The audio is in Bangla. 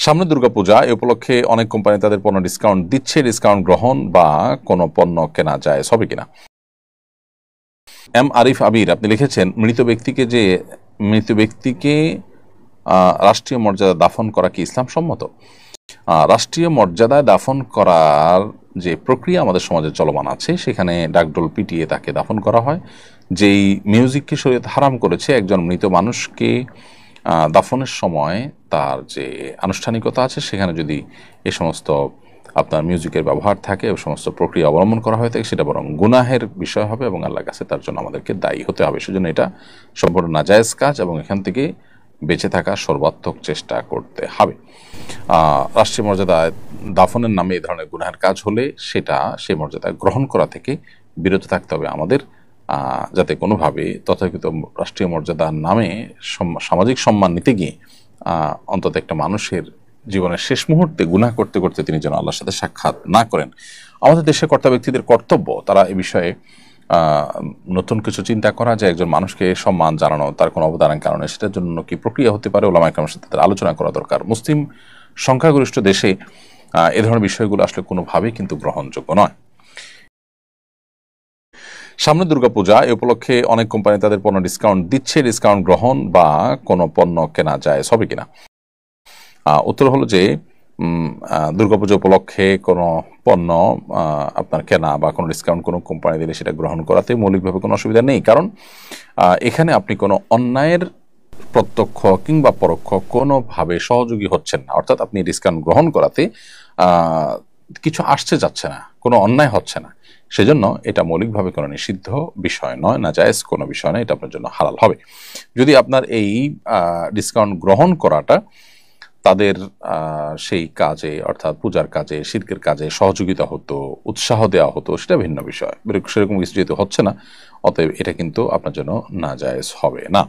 সামনে দুর্গাপূজা, এ উপলক্ষে অনেক কোম্পানি তাদের পণ্য ডিসকাউন্ট দিচ্ছে। ডিসকাউন্ট গ্রহণ বা কোনো পণ্য কেনা যায় সবে কিনা? এম আরিফ আবির আপনি লিখেছেন, মৃত ব্যক্তিকে রাষ্ট্রীয় মর্যাদা দাফন করা কি ইসলাম সম্মত? রাষ্ট্রীয় মর্যাদায় দাফন করার যে প্রক্রিয়া আমাদের সমাজে চলমান আছে, সেখানে ডাকডোল পিটিয়ে তাকে দাফন করা হয়। যেই মিউজিককে শরীয়ত হারাম করেছে, একজন মৃত মানুষকে দাফনের সময় তার যে আনুষ্ঠানিকতা আছে, সেখানে যদি এ সমস্ত আপনার মিউজিকের ব্যবহার থাকে, ও সমস্ত প্রক্রিয়া অবলম্বন করা হয়ে থাকে, সেটা বরং গুনাহের বিষয় হবে এবং আল্লাহর কাছে তার জন্য আমাদেরকে দায়ী হতে হবে। সেজন্য এটা সম্পূর্ণ নাজায়েজ কাজ এবং এখান থেকে বেঁচে থাকার সর্বাত্মক চেষ্টা করতে হবে। রাষ্ট্রীয় মর্যাদায় দাফনের নামে এই ধরনের গুনাহের কাজ হলে সেটা সেই মর্যাদা গ্রহণ করা থেকে বিরত থাকতে হবে আমাদের, যাতে কোনোভাবে তথাকথিত রাষ্ট্রীয় মর্যাদার নামে সামাজিক সম্মান নিতে গিয়ে অন্তত একটা মানুষের জীবনের শেষ মুহূর্তে গুনাহ করতে করতে তিনি যেন আল্লাহর সাথে সাক্ষাৎ না করেন। আমাদের দেশের কর্তা ব্যক্তিদের কর্তব্য তারা এ বিষয়ে নতুন কিছু চিন্তা করা, যে একজন মানুষকে সম্মান জানানো, তার কোনো অবদানের কারণে সেটার জন্য কি প্রক্রিয়া হতে পারে, ওলামা ইকরামের সাথে তাদের আলোচনা করা দরকার। মুসলিম সংখ্যাগরিষ্ঠ দেশে এ ধরনের বিষয়গুলো আসলে কোনোভাবেই কিন্তু গ্রহণযোগ্য নয়। সামনে দুর্গাপূজা, এ উপলক্ষে অনেক কোম্পানি তাদের পণ্য ডিসকাউন্ট দিচ্ছে। ডিসকাউন্ট গ্রহণ বা কোনো পণ্য কেনা যায় সবে কিনা? উত্তর হলো যে দুর্গাপূজা উপলক্ষে কোনো পণ্য আপনার কেনা বা কোনো ডিসকাউন্ট কোনো কোম্পানি দিলে সেটা গ্রহণ করাতে মৌলিকভাবে কোনো অসুবিধা নেই, কারণ এখানে আপনি কোনো অন্যায়ের প্রত্যক্ষ কিংবা পরোক্ষ কোনোভাবে সহযোগী হচ্ছেন না। অর্থাৎ আপনি ডিসকাউন্ট গ্রহণ করাতে কিছু আসছে যাচ্ছে না, কোনো অন্যায় হচ্ছে না। সেজন্য এটা মৌলিকভাবে কোনো নিষিদ্ধ বিষয় নয়, না জায়েজ কোনো বিষয় নয়, এটা আপনার জন্য হালাল হবে। যদি আপনার এই ডিসকাউন্ট গ্রহণ করাটা তাদের সেই কাজে, অর্থাৎ পূজার কাজে, শিরকের কাজে সহযোগিতা হতো, উৎসাহ দেওয়া হতো, সেটা ভিন্ন বিষয়। সেরকম কিছু যেহেতু হচ্ছে না, অতএব এটা কিন্তু আপনার জন্য নাজায়েজ হবে না।